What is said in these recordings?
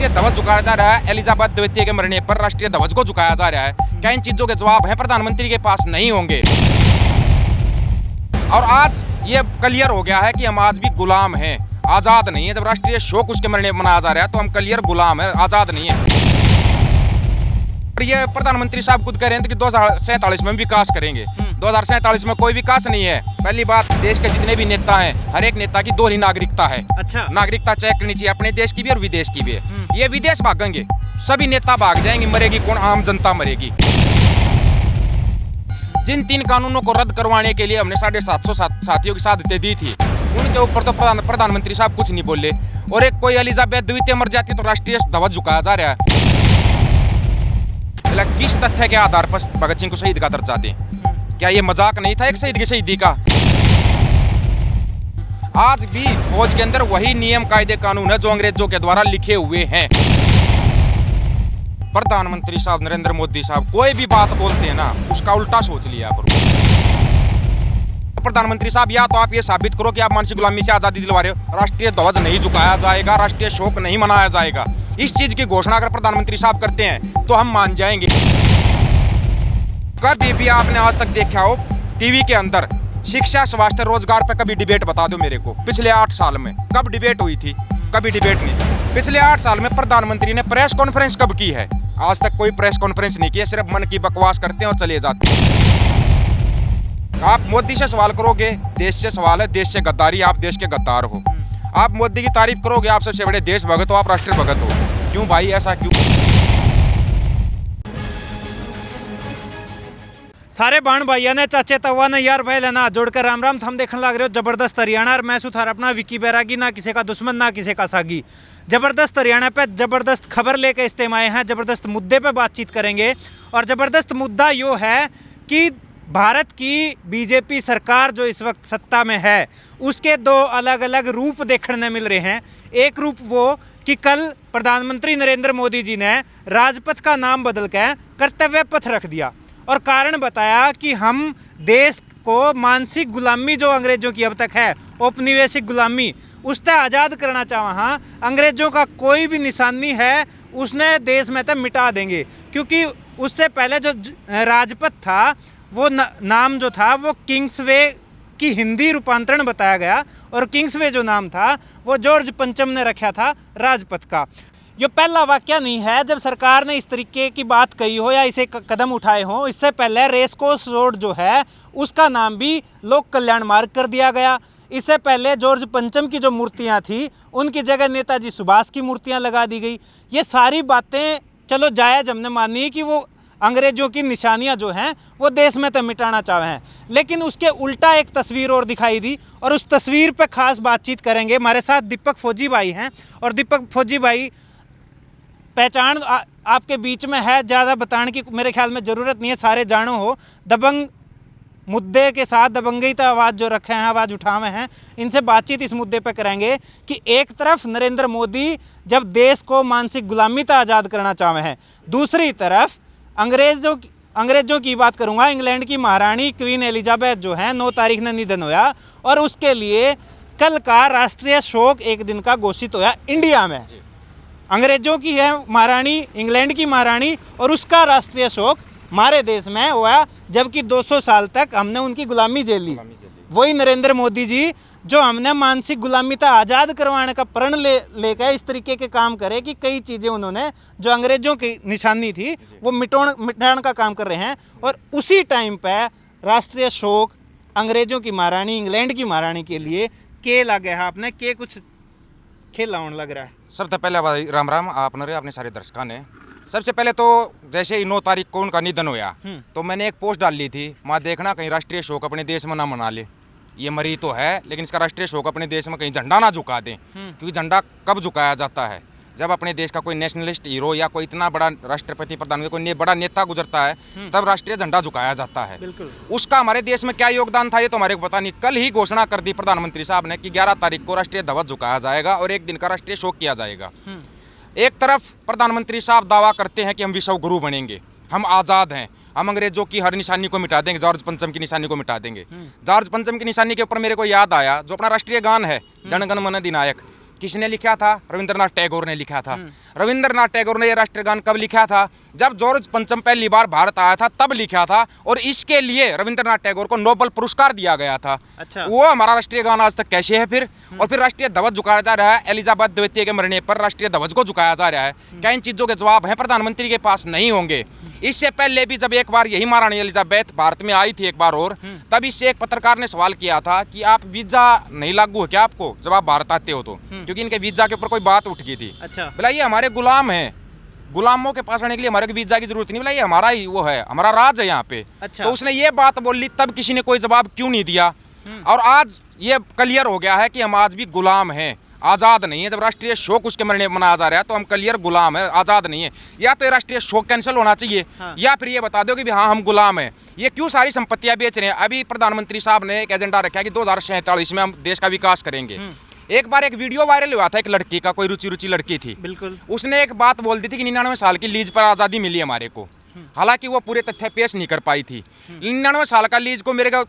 राष्ट्रीय ध्वज झुकाया जा रहा है, एलिजाबेथ द्वितीय के मरने पर राष्ट्रीय ध्वज को झुकाया जा रहा है। क्या इन चीजों के जवाब है प्रधानमंत्री के पास? नहीं होंगे। और आज ये क्लियर हो गया है कि हम आज भी गुलाम हैं, आजाद नहीं है। जब राष्ट्रीय शोक उसके मरने पर मनाया जा रहा है तो हम क्लियर गुलाम है, आजाद नहीं है। ये प्रधानमंत्री साहब खुद कह रहे हैं कि 2047 में विकास करेंगे। 2047 में कोई विकास नहीं है। पहली बात, देश के जितने भी नेता हैं, हर एक नेता की दोहरी नागरिकता है। अच्छा, नागरिकता चेक करनी चाहिए, अपने देश की भी और विदेश की भी है। ये विदेश भागेंगे, सभी नेता भाग जाएंगे, मरेगी कौन? आम जनता मरेगी। जिन 3 कानूनों को रद्द करवाने के लिए हमने 750 साथियों की शहादतें दी थी, उनके ऊपर तो प्रधानमंत्री साहब कुछ नहीं बोले। और एक कोई एलिजाबेथ द्वितीय मर जाती तो राष्ट्रीय ध्वज झुकाया जा रहा है। किस तथ्य के आधार पर भगत सिंह को शहीद का दर्जा दें? क्या ये मजाक नहीं था एक शहीद की शहीदी का? आज भी फौज के अंदर वही नियम कायदे कानून है जो अंग्रेजों के द्वारा लिखे हुए हैं। प्रधानमंत्री साहब नरेंद्र मोदी साहब कोई भी बात बोलते हैं ना, उसका उल्टा सोच लिया करो। प्रधानमंत्री साहब, या तो आप ये साबित करो कि आप मानसिक गुलामी से आजादी दिलवा रहे हो, राष्ट्रीय ध्वज नहीं झुकाया जाएगा, राष्ट्रीय शोक नहीं मनाया जाएगा। इस चीज की घोषणा अगर प्रधानमंत्री साहब करते हैं तो हम मान जाएंगे। कभी भी आपने आज तक देखा हो टीवी के अंदर शिक्षा, स्वास्थ्य, रोजगार पे कभी डिबेट बता दो मेरे को। पिछले 8 साल में कब डिबेट हुई थी? कभी डिबेट नहीं। पिछले 8 साल में प्रधानमंत्री ने प्रेस कॉन्फ्रेंस कब की है? आज तक कोई प्रेस कॉन्फ्रेंस नहीं की है, सिर्फ मन की बकवास करते हैं और चले जाते हैं। आप मोदी से सवाल करोगे, देश से सवाल है, देश से गद्दारी, आप देश के गद्दार हो। आप मोदी की तारीफ करोगे, आप सबसे बड़े देश भगत हो, आप राष्ट्र भगत हो। क्यों भाई, ऐसा क्यों? सारे बाण भाइया ने, चाचे तवा ने, यार भाई लेना जोड़कर राम राम। हम देखने लग रहे हो जबरदस्त हरियाणा और मैं सुथार अपना विकी बैरागी, ना किसी का दुश्मन ना किसी का सागी। जबरदस्त हरियाणा पे जबरदस्त खबर लेकर इस टाइम आए हैं, जबरदस्त मुद्दे पे बातचीत करेंगे। और जबरदस्त मुद्दा यो है कि भारत की बीजेपी सरकार जो इस वक्त सत्ता में है, उसके 2 अलग अलग रूप देखने मिल रहे हैं। एक रूप वो कि कल प्रधानमंत्री नरेंद्र मोदी जी ने राजपथ का नाम बदल कर कर्तव्य पथ रख दिया और कारण बताया कि हम देश को मानसिक गुलामी जो अंग्रेजों की अब तक है, औपनिवेशिक गुलामी, उससे आज़ाद करना चाहा। हाँ, अंग्रेजों का कोई भी निशानी है उसने देश में तो मिटा देंगे, क्योंकि उससे पहले जो राजपथ था वो नाम जो था वो किंग्सवे की हिंदी रूपांतरण बताया गया और किंग्सवे जो नाम था वो जॉर्ज पंचम ने रखा था राजपथ का। ये पहला वाकया नहीं है जब सरकार ने इस तरीके की बात कही हो या इसे कदम उठाए हो। इससे पहले रेसकोर्स रोड जो है उसका नाम भी लोक कल्याण मार्ग कर दिया गया। इससे पहले जॉर्ज पंचम की जो मूर्तियां थी उनकी जगह नेताजी सुभाष की मूर्तियां लगा दी गई। ये सारी बातें चलो जायज़ हमने मानी कि वो अंग्रेजों की निशानियां जो हैं वो देश में तो मिटाना चाहे हैं, लेकिन उसके उल्टा एक तस्वीर और दिखाई दी और उस तस्वीर पर खास बातचीत करेंगे। हमारे साथ दीपक फौजी भाई हैं और दीपक फौजी भाई पहचान आपके बीच में है, ज़्यादा बताने की मेरे ख्याल में ज़रूरत नहीं है, सारे जानो हो। दबंग मुद्दे के साथ दबंगई तो आवाज़ जो रखे हैं, आवाज़ उठावे हैं, इनसे बातचीत इस मुद्दे पे करेंगे कि एक तरफ नरेंद्र मोदी जब देश को मानसिक गुलामी से आज़ाद करना चाहे हैं, दूसरी तरफ अंग्रेज़ों की बात करूंगा, इंग्लैंड की महारानी क्वीन एलिजाबेथ जो है 9 तारीख ने निधन होया और उसके लिए कल का राष्ट्रीय शोक एक दिन का घोषित होया इंडिया में। अंग्रेजों की है महारानी, इंग्लैंड की महारानी, और उसका राष्ट्रीय शोक हमारे देश में हुआ, जबकि 200 साल तक हमने उनकी गुलामी झेल ली। वही नरेंद्र मोदी जी जो हमने मानसिक गुलामी था आज़ाद करवाने का प्रण लेकर इस तरीके के काम करे कि कई चीज़ें उन्होंने जो अंग्रेजों की निशानी थी वो मिटाने का काम कर रहे हैं। और उसी टाइम पर राष्ट्रीय शोक अंग्रेजों की महारानी, इंग्लैंड की महारानी के लिए के लगे है आपने के कुछ खेल आने लग रहा है। सबसे पहले राम राम आपने अपने सारे दर्शकों ने। सबसे पहले तो जैसे ही 9 तारीख को उनका निधन हुआ तो मैंने एक पोस्ट डाल ली थी, वहाँ देखना कहीं राष्ट्रीय शोक अपने देश में ना मना ले। ये मरी तो है लेकिन इसका राष्ट्रीय शोक अपने देश में कहीं झंडा ना झुका दें, क्योंकि झंडा कब झुकाया जाता है? जब अपने देश का कोई नेशनलिस्ट हीरो या कोई इतना बड़ा राष्ट्रपति, प्रधानमंत्री, कोई बड़ा नेता गुजरता है तब राष्ट्रीय झंडा झुकाया जाता है। उसका हमारे देश में क्या योगदान था ये तो हमारे को पता नहीं। कल ही घोषणा कर दी प्रधानमंत्री साहब ने कि 11 तारीख को राष्ट्रीय ध्वज झुकाया जाएगा और एक दिन का राष्ट्रीय शोक किया जाएगा। एक तरफ प्रधानमंत्री साहब दावा करते हैं कि हम विश्व गुरु बनेंगे, हम आज़ाद हैं, हम अंग्रेजों की हर निशानी को मिटा देंगे, जॉर्ज पंचम की निशानी को मिटा देंगे। जॉर्ज पंचम की निशानी के ऊपर मेरे को याद आया जो अपना राष्ट्रीय गान है, जन गण मन अधिनायक, किसने लिखा था? रविंद्रनाथ टैगोर ने लिखा था। रविंद्रनाथ टैगोर ने ये राष्ट्रीय गान कब लिखा था? जब जॉर्ज पंचम पहली बार भारत आया था तब लिखा था, और इसके लिए रविंद्रनाथ टैगोर को नोबेल पुरस्कार दिया गया था। अच्छा। वो हमारा राष्ट्रीय गान आज तक कैसे है फिर? और फिर राष्ट्रीय ध्वज झुकाया जा रहा है, एलिजाबेथ द्वितीय के मरने पर राष्ट्रीय ध्वज को झुकाया जा रहा है। क्या इन चीजों के जवाब हैं प्रधानमंत्री के पास? नहीं होंगे। इससे पहले भी जब एक बार यही महारानी एलिजाबेथ भारत में आई थी एक बार और, तब इससे एक पत्रकार ने सवाल किया था कि आप वीजा नहीं लागू है क्या आपको जब आप भारत आते हो तो, क्योंकि इनके वीजा के ऊपर कोई बात उठ गई थी। अच्छा। बोला ये हमारे गुलाम हैं, गुलामों के पास आने के लिए हमारे को वीजा की जरूरत नहीं। बोला ये हमारा ही वो है, हमारा राज है यहाँ पे। अच्छा। तो उसने ये बात बोली, तब किसी ने कोई जवाब क्यों नहीं दिया? और आज ये क्लियर हो गया है कि हम आज भी गुलाम हैं, आज़ाद नहीं है। जब राष्ट्रीय शोक उसके मरने पर मनाया जा रहा है तो हम क्लियर गुलाम है, आज़ाद नहीं है। या तो ये राष्ट्रीय शोक कैंसिल होना चाहिए, या फिर ये बता दो कि हाँ हम गुलाम हैं। ये क्यों सारी संपत्तियां बेच रहे हैं? अभी प्रधानमंत्री साहब ने एक एजेंडा रखा है कि 2047 में हम देश का विकास करेंगे। एक बार एक वीडियो वायरल हुआ था एक लड़की का, कोई रुचि लड़की थी। बिल्कुल। उसने एक बात बोल दी थी कि 99 साल की लीज पर आज़ादी मिली हमारे को। हालांकि वो पूरे तथ्य पेश नहीं कर पाई थी। 99 साल का लीज को मेरे को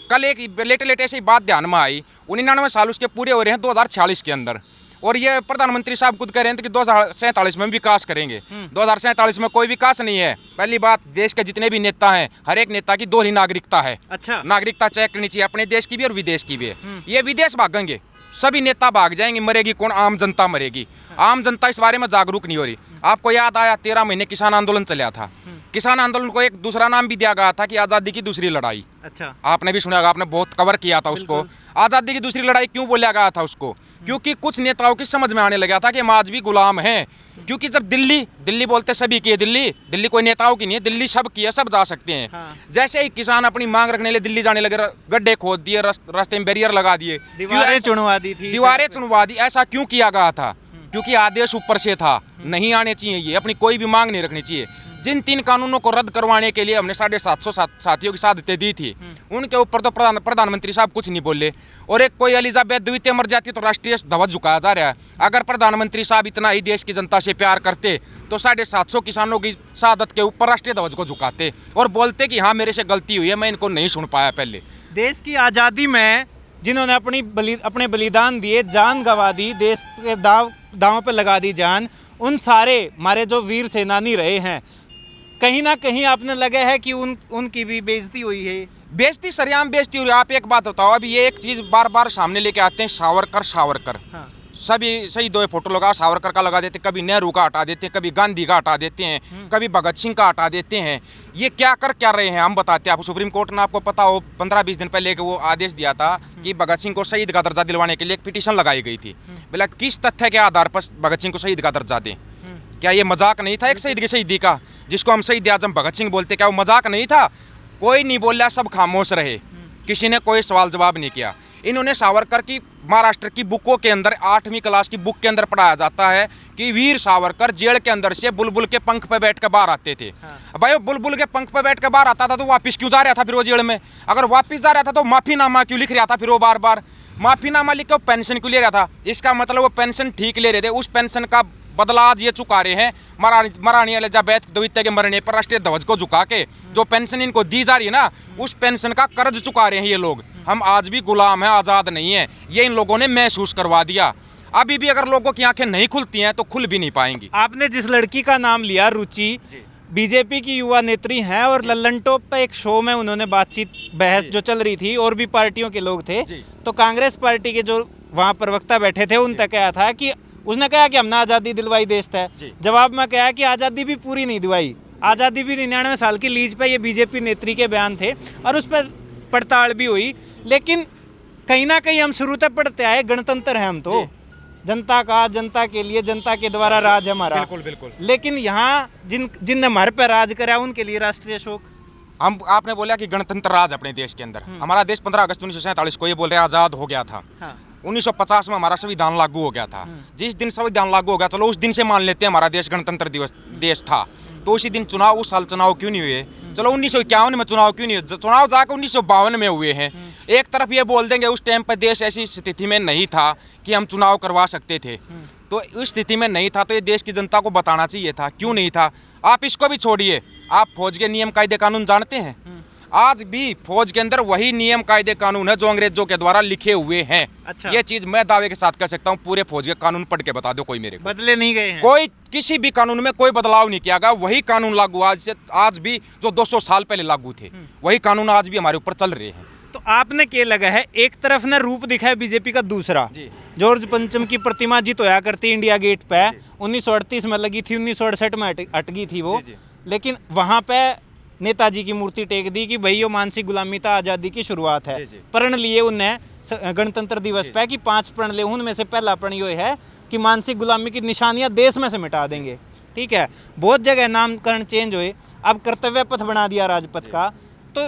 कल एक लेटे ऐसी बात ध्यान में आई, 99 साल उसके पूरे हो रहे हैं 2046 के अंदर, और ये प्रधानमंत्री साहब खुद कह रहे हैं कि 2047 में हम विकास करेंगे। 2047 में कोई विकास नहीं है। पहली बात, देश के जितने भी नेता हैं, हर एक नेता की दो ही नागरिकता है। अच्छा। नागरिकता चेक करनी चाहिए, अपने देश की भी और विदेश की भी है। ये विदेश भागेंगे, सभी नेता भाग जाएंगे, मरेगी कौन? आम जनता मरेगी। आम जनता इस बारे में जागरूक नहीं हो रही। आपको याद आया 13 महीने किसान आंदोलन चला था। किसान आंदोलन को एक दूसरा नाम भी दिया गया था कि आज़ादी की दूसरी लड़ाई। अच्छा। आपने भी सुना होगा, आपने बहुत कवर किया था उसको। आज़ादी की दूसरी लड़ाई क्यों बोला गया था उसको? क्योंकि कुछ नेताओं की समझ में आने लगा था कि हम आज भी गुलाम हैं। क्योंकि जब दिल्ली बोलते सभी की है, दिल्ली कोई नेताओं की नहीं है, दिल्ली सब की है, सब जा सकते हैं। जैसे ही किसान अपनी मांग रखने लिए दिल्ली जाने लगे, गड्ढे खोद दिए, रास्ते में बैरियर लगा दिए, दीवारें चुनवा दी थी। दीवारें चुनवा दी। ऐसा क्यों किया गया था? क्योंकि आदेश ऊपर से था, नहीं आने चाहिए, ये अपनी कोई भी मांग नहीं रखनी चाहिए। जिन 3 कानूनों को रद्द करवाने के लिए हमने 750 साथियों की साधतें दी थी, उनके ऊपर तो प्रधानमंत्री साहब कुछ नहीं बोले। और एक कोई एलिजाबेथ द्वितीय मर जाती तो राष्ट्रीय ध्वज झुकाया जा रहा है। अगर प्रधानमंत्री साहब इतना ही देश की जनता से प्यार करते तो 750 किसानों की शहादत के ऊपर राष्ट्रीय ध्वज को झुकाते और बोलते कि हाँ मेरे से गलती हुई है, मैं इनको नहीं सुन पाया पहले। देश की आज़ादी में जिन्होंने अपने बलिदान दिए, जान गंवा दी, देश के दांव पे लगा दी जान, उन सारे हमारे जो वीर सेनानी रहे हैं, कहीं ना कहीं आपने लगा है कि उनकी भी बेइज्जती हुई है। बेइज्जती, सरेआम बेइज्जती हो रही है। आप एक बात बताओ, अभी ये एक चीज़ बार बार सामने लेके आते हैं, सावरकर। हाँ। सभी सही दो फोटो लगा, सावरकर का लगा देते, कभी नेहरू का हटा देते हैं, कभी गांधी का हटा देते हैं, कभी भगत सिंह का हटा देते हैं। ये क्या रहे हैं हम बताते हैं आपको। सुप्रीम कोर्ट ने, आपको पता हो, 15-20 दिन पहले वो आदेश दिया था कि भगत सिंह को शहीद का दर्जा दिलवाने के लिए एक पिटीशन लगाई गई थी। बोला किस तथ्य के आधार पर भगत सिंह को शहीद का दर्जा दें? क्या ये मजाक नहीं था एक शहीद की शहीदी का, जिसको हम शहीद आजम भगत सिंह बोलते? क्या वो मजाक नहीं था? कोई नहीं बोला, सब खामोश रहे, किसी ने कोई सवाल जवाब नहीं किया। इन्होंने सावरकर की, महाराष्ट्र की बुकों के अंदर 8वीं क्लास की बुक के अंदर पढ़ाया जाता है कि वीर सावरकर जेल के अंदर से बुलबुल के पंख पे बैठ कर बाहर आते थे। भाई वो बुलबुल के पंख पे बैठ कर बाहर आता था तो वापिस क्यों जा रहा था फिर वो जेल में? अगर वापिस जा रहा था तो माफीनामा क्यों लिख रहा था फिर वो बार बार? माफीनामा लिख कर पेंशन क्यों ले रहा था? इसका मतलब वो पेंशन ठीक ले रहे थे, उस पेंशन का बदला आज ये चुका रहे हैं। महारानी एलिजाबेथ द्वितीय के मरने पर राष्ट्रीय ध्वज को झुका के जो पेंशन इनको दी जा रही है ना, उस पेंशन का कर्ज चुका रहे हैं ये लोग। हम आज भी गुलाम हैं, आज़ाद नहीं है, ये इन लोगों ने महसूस करवा दिया। अभी भी अगर लोगों की आंखें नहीं खुलती हैं तो खुल भी नहीं पाएंगी। आपने जिस लड़की का नाम लिया, रुचि, बीजेपी की युवा नेत्री हैं और लल्लन टॉप पे एक शो में उन्होंने बहस जो चल रही थी, और भी पार्टियों के लोग थे, तो कांग्रेस पार्टी के जो वहाँ प्रवक्ता बैठे थे उन तक कहा था कि उसने कहा कि हमने आज़ादी दिलवाई देश है। जवाब में कहा कि आज़ादी भी पूरी नहीं दिलवाई, आज़ादी भी 99 साल की लीज पे, ये बीजेपी नेत्री के बयान थे और उस पर पड़ताल भी हुई। लेकिन कहीं ना कहीं हम शुरू तक पढ़ते आए, गणतंत्र है हम तो, जनता का, जनता के लिए, जनता के द्वारा राज है हमारा। बिल्कुल। लेकिन यहाँ जिनने हमारे पर राज करा उनके लिए राष्ट्रीय शोक। हम, आपने बोला कि गणतंत्र राज अपने देश के अंदर, हमारा देश 15 अगस्त 1947 को ये बोल रहे हैं आज़ाद हो गया था। 1950 में हमारा संविधान लागू हो गया था। जिस दिन संविधान लागू हो गया, चलो उस दिन से मान लेते हैं हमारा देश गणतंत्र दिवस देश था, तो उसी दिन चुनाव, उस साल चुनाव क्यों नहीं हुए? चलो 1951 में चुनाव क्यों नहीं हुए? चुनाव जाकर 1952 में हुए हैं। एक तरफ ये बोल देंगे उस टाइम पर देश ऐसी स्थिति में नहीं था कि हम चुनाव करवा सकते थे, तो उस स्थिति में नहीं था तो ये देश की जनता को बताना चाहिए था, क्यों नहीं था? आप इसको भी छोड़िए, आप फौज के नियम कायदे कानून जानते हैं? आज भी फौज के अंदर वही नियम कायदे कानून है जो अंग्रेजों के द्वारा लिखे हुए हैं। अच्छा। ये चीज मैं दावे के साथ कह सकता हूँ, पूरे फौज के कानून पढ़ के बता दो कोई मेरे को। बदले नहीं गए हैं। कोई किसी भी कानून में कोई बदलाव नहीं किया गया, वही कानून लागू आज भी जो 200 साल पहले लागू थे, वही कानून आज भी हमारे ऊपर चल रहे हैं। तो आपने क्या लगा है, एक तरफ ने रूप दिखा है बीजेपी का, दूसरा जॉर्ज पंचम की प्रतिमा जी तो होया करती इंडिया गेट पे 1938 में लगी थी, 1968 में अटकी थी वो, लेकिन वहां पे नेताजी की मूर्ति टेक दी कि भाई ये मानसिक गुलामी था, आज़ादी की शुरुआत है। प्रण लिए उन्हें गणतंत्र दिवस पे कि 5 प्रण लिए, उनमें से पहला प्रण ये है कि मानसिक गुलामी की निशानियां देश में से मिटा देंगे। ठीक है, बहुत जगह नामकरण चेंज हुए, अब कर्तव्य पथ बना दिया राजपथ का। तो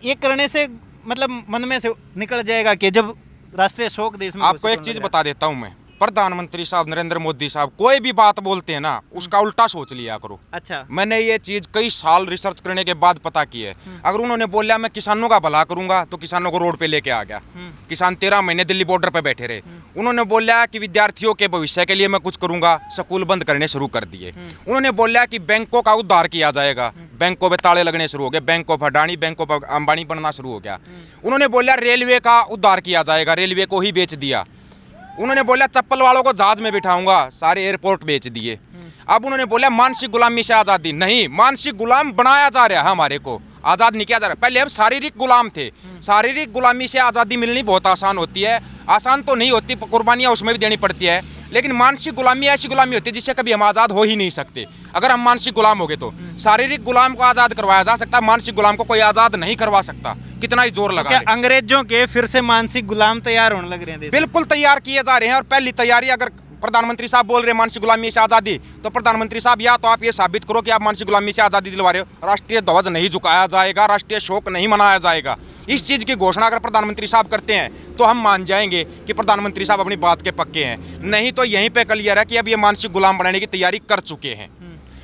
ये करने से मतलब मन में से निकल जाएगा कि जब राष्ट्रीय शोक देश में। आपको एक चीज बता देता हूं मैं, प्रधानमंत्री साहब नरेंद्र मोदी साहब कोई भी बात बोलते हैं ना, उसका उल्टा सोच लिया करो। अच्छा। मैंने ये चीज कई साल रिसर्च करने के बाद पता की है। अगर उन्होंने बोला मैं किसानों का भला करूंगा तो किसानों को रोड पे लेके आ गया, किसान 13 महीने दिल्ली बॉर्डर पे बैठे रहे। उन्होंने बोला कि विद्यार्थियों के भविष्य के लिए मैं कुछ करूंगा, स्कूल बंद करने शुरू कर दिए। उन्होंने बोला कि बैंकों का उद्धार किया जाएगा, बैंकों पे ताले लगने शुरू हो गए, bank of Adani, bank of Ambani बनना शुरू हो गया। उन्होंने बोला रेलवे का उद्धार किया जाएगा, रेलवे को ही बेच दिया। उन्होंने बोला चप्पल वालों को जहाज में बिठाऊंगा, सारे एयरपोर्ट बेच दिए। अब उन्होंने बोला मानसिक गुलामी से आज़ादी, नहीं, मानसिक गुलाम बनाया जा रहा है, हमारे को आज़ाद नहीं किया जा रहा। पहले हम शारीरिक गुलाम थे, शारीरिक गुलामी से आज़ादी मिलनी बहुत आसान होती है, आसान तो नहीं होती, कुर्बानियाँ उसमें भी देनी पड़ती है, लेकिन मानसिक गुलामी ऐसी गुलामी होती है जिससे कभी हम आज़ाद हो ही नहीं सकते। अगर हम मानसिक गुलाम हो गए तो शारीरिक गुलाम को आज़ाद करवाया जा सकता है, मानसिक गुलाम को कोई आज़ाद नहीं करवा सकता, कितना ही जोर लगा। क्या अंग्रेजों के फिर से मानसिक गुलाम तैयार होने लग रहे हैं? बिल्कुल तैयार किए जा रहे हैं, और पहली तैयारी, अगर प्रधानमंत्री साहब बोल रहे हैं मानसिक गुलामी से आज़ादी, तो प्रधानमंत्री साहब या तो आप ये साबित करो कि आप मानसिक गुलामी से आज़ादी दिलवा रहे हो। राष्ट्रीय ध्वज नहीं झुकाया जाएगा, राष्ट्रीय शोक नहीं मनाया जाएगा। इस चीज़ की घोषणा अगर प्रधानमंत्री साहब करते हैं तो हम मान जाएंगे कि प्रधानमंत्री साहब अपनी बात के पक्के हैं, नहीं तो यहीं पे क्लियर है कि अब ये मानसिक गुलाम बनाने की तैयारी कर चुके हैं।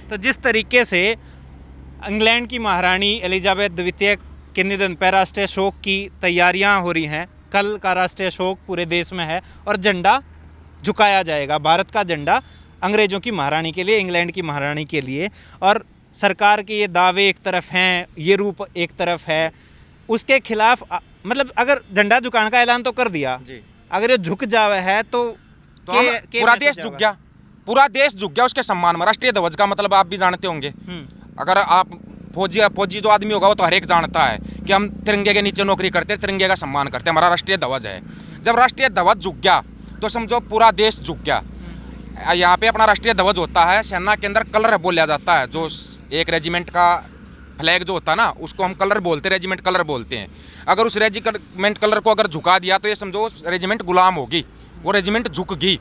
तो जिस तरीके से इंग्लैंड की महारानी एलिजाबेथ द्वितीय के निधन पर राष्ट्रीय शोक की तैयारियां हो रही हैं, कल का राष्ट्रीय शोक पूरे देश में है और झंडा झुकाया जाएगा, भारत का झंडा अंग्रेजों की महारानी के लिए, इंग्लैंड की महारानी के लिए। और सरकार के ये दावे एक तरफ हैं, ये रूप एक तरफ है, उसके खिलाफ मतलब अगर झंडा झुकाने का ऐलान तो कर दिया जी, अगर ये झुक जावे है तो पूरा देश झुक गया, पूरा देश झुक गया उसके सम्मान में। राष्ट्रीय ध्वज का मतलब आप भी जानते होंगे, अगर आप फौजी जो आदमी होगा वो तो हर एक जानता है कि हम तिरंगे के नीचे नौकरी करते हैं, तिरंगे का सम्मान करते हैं, हमारा राष्ट्रीय ध्वज है। जब राष्ट्रीय ध्वज झुक गया तो समझो पूरा देश झुक गया। यहाँ पे अपना राष्ट्रीय ध्वज होता है, सेना के अंदर कलर बोला जाता है, जो एक रेजिमेंट का फ्लैग जो होता है ना, उसको हम कलर बोलते हैं, रेजिमेंट कलर बोलते हैं। अगर उस रेजिमेंट कलर को अगर झुका दिया तो ये समझो रेजिमेंट गुलाम होगी, वो रेजिमेंट झुक गई।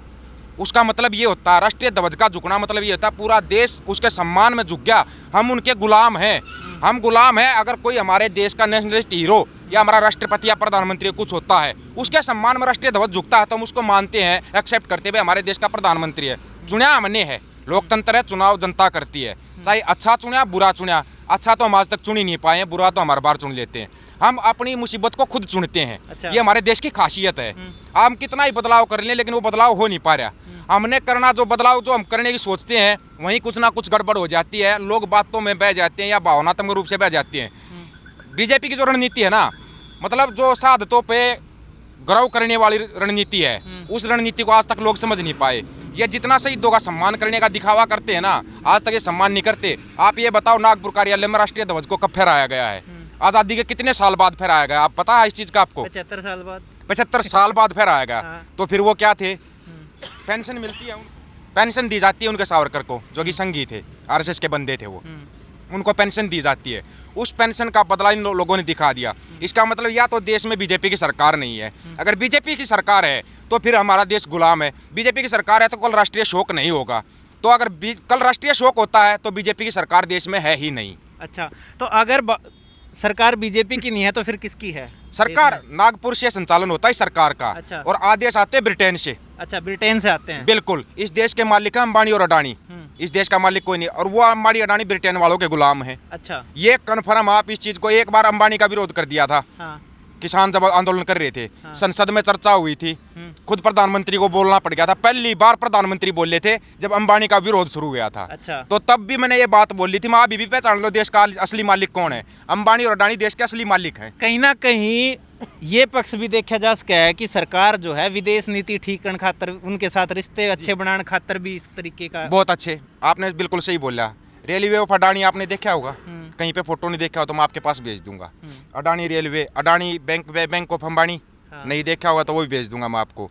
उसका मतलब ये होता है, राष्ट्रीय ध्वज का झुकना मतलब ये होता है पूरा देश उसके सम्मान में झुक गया, हम उनके गुलाम हैं, हम गुलाम हैं। अगर कोई हमारे देश का नेशनलिस्ट हीरो या हमारा राष्ट्रपति या प्रधानमंत्री कुछ होता है, उसके सम्मान में राष्ट्रीय ध्वज झुकता है तो हम उसको मानते हैं, एक्सेप्ट करते हुए हमारे देश का प्रधानमंत्री है, चुना हमने है, लोकतंत्र है, चुनाव जनता करती है, चाहे अच्छा चुना बुरा चुना। अच्छा तो हम आज तक चुन ही नहीं पाए हैं, बुरा तो हमारे बार चुन लेते हैं, हम अपनी मुसीबत को खुद चुनते हैं। अच्छा। ये हमारे देश की खासियत है। हम कितना ही बदलाव कर लें लेकिन वो बदलाव हो नहीं पा रहा। हमने करना जो बदलाव जो हम करने की सोचते हैं वहीं कुछ ना कुछ गड़बड़ हो जाती है, लोग बातों में बह जाते हैं या भावनात्मक रूप से बह जाते हैं। बीजेपी की जो रणनीति है ना, मतलब जो साधतों पे गर्व करने वाली रणनीति है, उस रणनीति को आज तक लोग समझ नहीं पाए। ये जितना शहीदों का सम्मान करने का दिखावा करते हैं ना, आज तक ये सम्मान नहीं करते। आप ये बताओ नागपुर कार्यालय में राष्ट्रीय ध्वज को कब फहराया गया है? आज़ादी के कितने साल बाद फहराया गया? आप पता है इस चीज़ का आपको? 75 साल बाद। 75 साल बाद फहराया गया। हाँ। तो फिर वो क्या थे? पेंशन मिलती है, पेंशन दी जाती है उनके सावरकर को, जो कि संघी थे, आरएसएस के बंदे थे वो, उनको पेंशन दी जाती है। उस पेंशन का बदला इन लोगों ने दिखा दिया। इसका मतलब या तो देश में बीजेपी की सरकार नहीं है, अगर बीजेपी की सरकार है तो फिर हमारा देश गुलाम है। बीजेपी की सरकार है तो कल राष्ट्रीय शोक नहीं होगा, तो अगर कल राष्ट्रीय शोक होता है तो बीजेपी की सरकार देश में है ही नहीं। अच्छा, तो अगर सरकार बीजेपी की नहीं है तो फिर किसकी है? सरकार नागपुर से संचालन होता है सरकार का। अच्छा। और आदेश आते हैं ब्रिटेन से। अच्छा, ब्रिटेन से आते हैं। बिल्कुल, इस देश के मालिक है अंबानी और अडानी, इस देश का मालिक कोई नहीं, और वो अंबानी अडानी ब्रिटेन वालों के गुलाम हैं। अच्छा, ये कन्फर्म, आप इस चीज को एक बार अंबानी का विरोध कर दिया था। हाँ। किसान जब आंदोलन कर रहे थे, संसद में चर्चा हुई थी, खुद प्रधानमंत्री को बोलना पड़ गया था। पहली बार प्रधानमंत्री बोले थे जब अंबानी का विरोध शुरू हुआ था। अच्छा। तो तब भी मैंने ये बात बोली थी, मैं अभी भी पहचान लो देश का असली मालिक कौन है। अंबानी और अडानी देश के असली मालिक है। कहीं ना कहीं ये पक्ष भी देखा जा सका है कि सरकार जो है विदेश नीति ठीक करने खातर, उनके साथ रिश्ते अच्छे बनाने खातर भी इस तरीके का। बहुत अच्छे, आपने बिल्कुल सही बोला। रेलवे ऑफ अडानी आपने देखा होगा, कहीं पे फोटो नहीं देखा हो तो मैं आपके पास भेज दूंगा। Adani railway, Adani bank of Ambani, नहीं देखा होगा तो वो भी भेज दूंगा मैं आपको।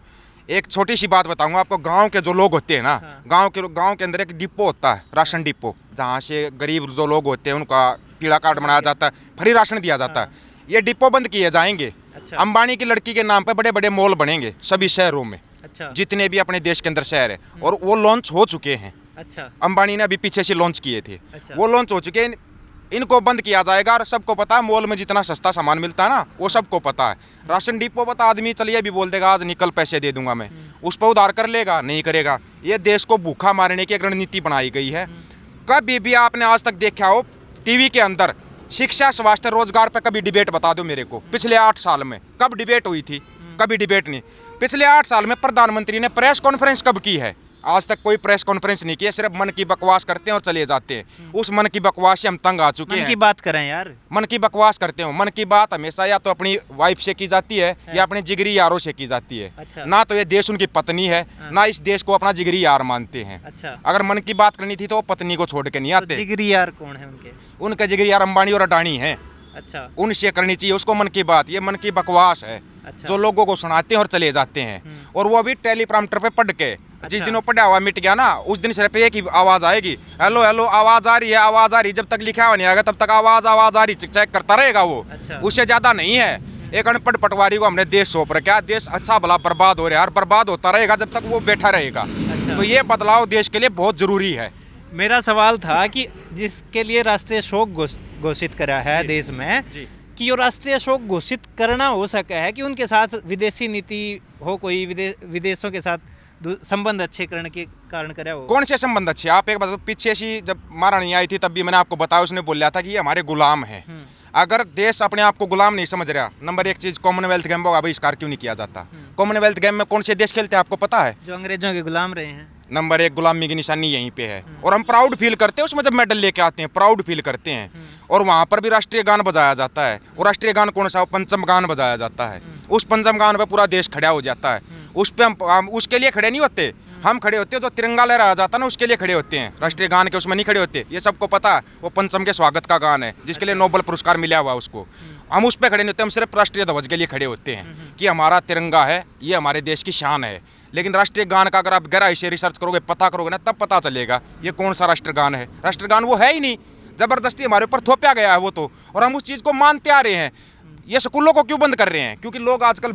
एक छोटी सी बात बताऊंगा आपको, गांव के जो लोग होते हैं ना, गांव के अंदर एक डिपो होता है, राशन डिपो, जहाँ से गरीब जो लोग होते हैं उनका पीला कार्ड बनाया जाता है, फ्री राशन दिया जाता है। ये डिपो बंद किए जाएंगे। अच्छा। अंबानी की लड़की के नाम पे बड़े बड़े मॉल बनेंगे सभी शहरों में। अच्छा। जितने भी अपने देश के अंदर शहर है, और वो लॉन्च हो चुके हैं। अच्छा। अंबानी ने अभी पीछे से लॉन्च किए थे। अच्छा। वो लॉन्च हो चुके हैं, इनको बंद किया जाएगा। और सबको पता है मॉल में जितना सस्ता सामान मिलता है ना, वो सबको पता है। राशन डिपो पता, आदमी चलिए भी बोल देगा आज निकल पैसे दे दूंगा मैं, उस पर उधार कर लेगा, नहीं करेगा। ये देश को भूखा मारने की एक रणनीति बनाई गई है। कभी भी आपने आज तक देखा हो टीवी के अंदर शिक्षा, स्वास्थ्य, रोजगार पे कभी डिबेट बता दो मेरे को, पिछले 8 साल में कब डिबेट हुई थी? कभी डिबेट नहीं। पिछले 8 साल में प्रधानमंत्री ने प्रेस कॉन्फ्रेंस कब की है? आज तक कोई प्रेस कॉन्फ्रेंस नहीं की है, सिर्फ मन की बकवास करते हैं और चले जाते हैं। उस मन की बकवास से हम तंग आ चुके हैं। मन की बात करें यार, मन की बकवास करते हो। मन की बात हमेशा या तो अपनी वाइफ से की जाती है या अपने जिगरी यारों से की जाती है। अच्छा। ना तो ये देश उनकी पत्नी है, ना इस देश को अपना जिगरी यार मानते हैं। अच्छा। अगर मन की बात करनी थी तो वो पत्नी को छोड़ के नहीं तो आते। जिगरी यार कौन है उनके? उनके जिगरी यार अंबानी और अडानी हैं। अच्छा। उनसे करनी चाहिए उसको मन की बात। ये मन की बकवास है। अच्छा। जो लोगों को सुनाते हैं और चले जाते हैं, और वो भी टेलीप्रॉम्प्टर पे पढ़ के। जिस दिन वो पढ़ा हुआ मिट गया ना, उस दिन सिर्फ एक ही आवाज आएगी, हेलो हेलो, आवाज आ रही है, आवाज आ रही है। जब तक लिखा हुआ नहीं आएगा तब तक आवाज आ रही चेक करता रहेगा वो। अच्छा। उससे ज्यादा नहीं है। एक अनपढ़ पटवारी को हमने देश सौंप रखा, देश अच्छा भला बर्बाद हो रहा है, और बर्बाद होता रहेगा जब तक वो बैठा रहेगा। अच्छा। तो ये बदलाव देश के लिए बहुत जरूरी है। मेरा सवाल था कि जिसके लिए राष्ट्रीय शोक घोषित करा है देश में, जी। कि ये राष्ट्रीय शोक घोषित करना हो सका है कि उनके साथ विदेशी नीति हो, कोई विदेशों के साथ संबंध अच्छे करने के कारण करा हो। कौन से संबंध अच्छे? आप एक बात, पीछे सी जब महारानी आई थी तब भी मैंने आपको बताया, उसने बोला था कि ये हमारे गुलाम हैं। अगर देश अपने आप को गुलाम नहीं समझ रहा, नंबर एक चीज, कॉमनवेल्थ गेम का बहिष्कार क्यों नहीं किया जाता? कॉमनवेल्थ गेम में कौन से देश खेलते हैं आपको पता है? जो अंग्रेजों के गुलाम रहे हैं। नंबर एक गुलामी की निशानी यहीं पे है। और हम प्राउड फील करते हैं उसमें जब मेडल लेके आते हैं, प्राउड फील करते हैं। और वहाँ पर भी राष्ट्रीय गान बजाया जाता है। और राष्ट्रीय गान कौन सा? पंचम गान बजाया जाता है। उस पंचम गान पे पूरा देश खड़ा हो जाता है। उस पे हम उसके लिए खड़े नहीं होते, हम खड़े होते हैं जो तिरंगा लहराया जाता है ना, उसके लिए खड़े होते हैं। राष्ट्रीय गान के उसमें नहीं खड़े होते। ये सबको पता है। वो पंचम के स्वागत का गान है, जिसके लिए नोबेल पुरस्कार मिला हुआ उसको। हम उस पर खड़े नहीं होते, हम सिर्फ राष्ट्रीय ध्वज के लिए खड़े होते हैं कि हमारा तिरंगा है, ये हमारे देश की शान है। लेकिन राष्ट्रीय गान का अगर आप गहराई से रिसर्च करोगे, पता करोगे ना, तब पता चलेगा ये कौन सा राष्ट्रगान है। राष्ट्रगान वो है ही नहीं, जबरदस्ती हमारे ऊपर थोपा गया है वो तो, और हम उस चीज़ को मानते आ रहे हैं। ये स्कूलों को क्यों बंद कर रहे हैं? क्योंकि लोग आजकल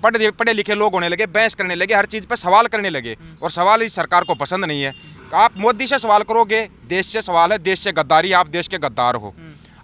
पढ़े लिखे लोग होने लगे, बहस करने लगे, हर चीज़ पे सवाल करने लगे, और सवाल इस सरकार को पसंद नहीं है। आप मोदी से सवाल करोगे, देश से सवाल है, देश से गद्दारी, आप देश के गद्दार हो।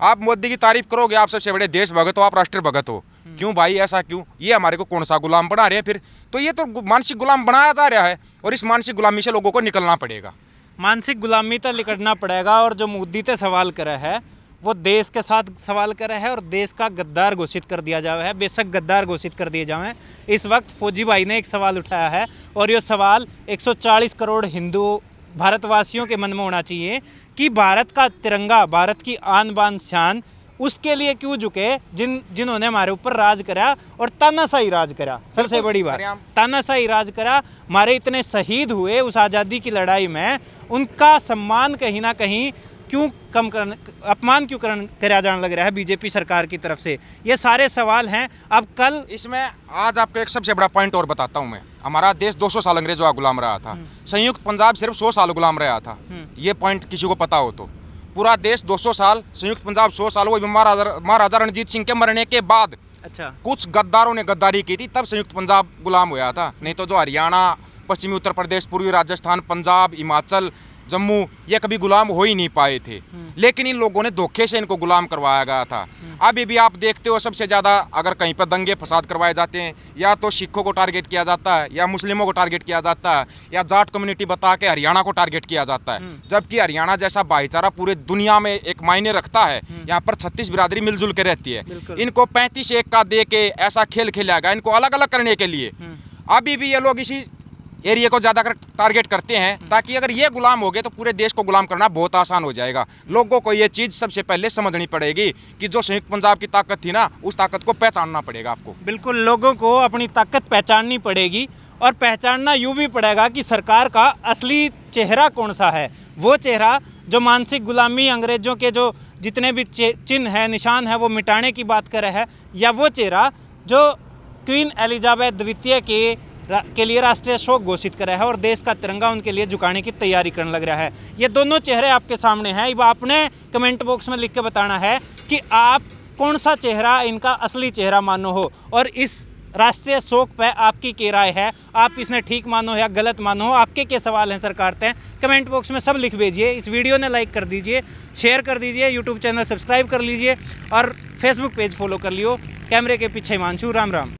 आप मोदी की तारीफ करोगे, आप सबसे बड़े देशभक्त हो, आप राष्ट्र भगत हो। क्यों भाई, ऐसा क्यों? ये हमारे को कौन सा गुलाम बना रहे हैं फिर? तो ये तो मानसिक गुलाम बनाया जा रहा है, और इस मानसिक गुलामी से लोगों को निकलना पड़ेगा। मानसिक गुलामी तक निकलना पड़ेगा। और जो मोदी ते सवाल करा है वो देश के साथ सवाल करा है, और देश का गद्दार घोषित कर दिया जावा है। बेशक गद्दार घोषित कर दिए जाए। इस वक्त फौजी भाई ने एक सवाल उठाया है, और ये सवाल 140 करोड़ हिंदू भारतवासियों के मन में होना चाहिए कि भारत का तिरंगा, भारत की आन बान शान, उसके लिए क्यों झुके जिन्होंने हमारे ऊपर राज करा, और तानाशाही राज करा। सबसे बड़ी बात, तानाशाही राज करा। हमारे इतने शहीद हुए उस आज़ादी की लड़ाई में, उनका सम्मान कहीं ना कहीं क्यों कम कर, अपमान क्यों करा जाने लग रहा है बीजेपी सरकार की तरफ से? ये सारे सवाल हैं। अब कल इसमें आज आपको एक सबसे बड़ा पॉइंट और बताता हूँ मैं। हमारा देश 200 साल अंग्रेजों का गुलाम रहा था। संयुक्त पंजाब सिर्फ 100 साल गुलाम रहा था। ये पॉइंट किसी को पता हो तो। पूरा देश 200 साल, संयुक्त पंजाब 100 साल। वो महाराजा रणजीत सिंह के मरने के बाद अच्छा कुछ गद्दारों ने गद्दारी की थी, तब संयुक्त पंजाब गुलाम हुआ था। नहीं तो जो हरियाणा, पश्चिमी उत्तर प्रदेश, पूर्वी राजस्थान, पंजाब, हिमाचल, जम्मू, ये कभी गुलाम हो ही नहीं पाए थे, लेकिन इन लोगों ने धोखे से इनको गुलाम करवाया गया था। अभी भी आप देखते हो सबसे ज़्यादा अगर कहीं पर दंगे फसाद करवाए जाते हैं, या तो सिखों को टारगेट किया जाता है, या मुस्लिमों को टारगेट किया जाता है, या जाट कम्युनिटी बता के हरियाणा को टारगेट किया जाता है। जबकि हरियाणा जैसा भाईचारा पूरे दुनिया में एक मायने रखता है। यहाँ पर 36 बिरादरी मिलजुल के रहती है। इनको 35-1 का दे के ऐसा खेल खेला गया इनको अलग अलग करने के लिए। अभी भी ये लोग इसी एरिया को ज़्यादा टारगेट करते हैं, ताकि अगर ये गुलाम हो गए तो पूरे देश को गुलाम करना बहुत आसान हो जाएगा। लोगों को ये चीज़ सबसे पहले समझनी पड़ेगी कि जो संयुक्त पंजाब की ताकत थी ना, उस ताकत को पहचानना पड़ेगा आपको। बिल्कुल, लोगों को अपनी ताकत पहचाननी पड़ेगी, और पहचानना यूँ भी पड़ेगा कि सरकार का असली चेहरा कौन सा है। वो चेहरा जो मानसिक गुलामी, अंग्रेज़ों के जो जितने भी चिन्ह है, निशान है, वो मिटाने की बात कर रहा है, या वो चेहरा जो क्वीन एलिजाबेथ द्वितीय के लिए राष्ट्रीय शोक घोषित करा है और देश का तिरंगा उनके लिए झुकाने की तैयारी करने लग रहा है। ये दोनों चेहरे आपके सामने हैं। अब आपने कमेंट बॉक्स में लिख के बताना है कि आप कौन सा चेहरा इनका असली चेहरा मानो हो, और इस राष्ट्रीय शोक पे आपकी क्या राय है। आप इसने ठीक मानो या गलत मानो, आपके क्या सवाल हैं सरकार तय, कमेंट बॉक्स में सब लिख भेजिए। इस वीडियो ने लाइक कर दीजिए, शेयर कर दीजिए, यूट्यूब चैनल सब्सक्राइब कर लीजिए और फेसबुक पेज फॉलो कर लियो। कैमरे के पीछे हिमांशु, राम राम।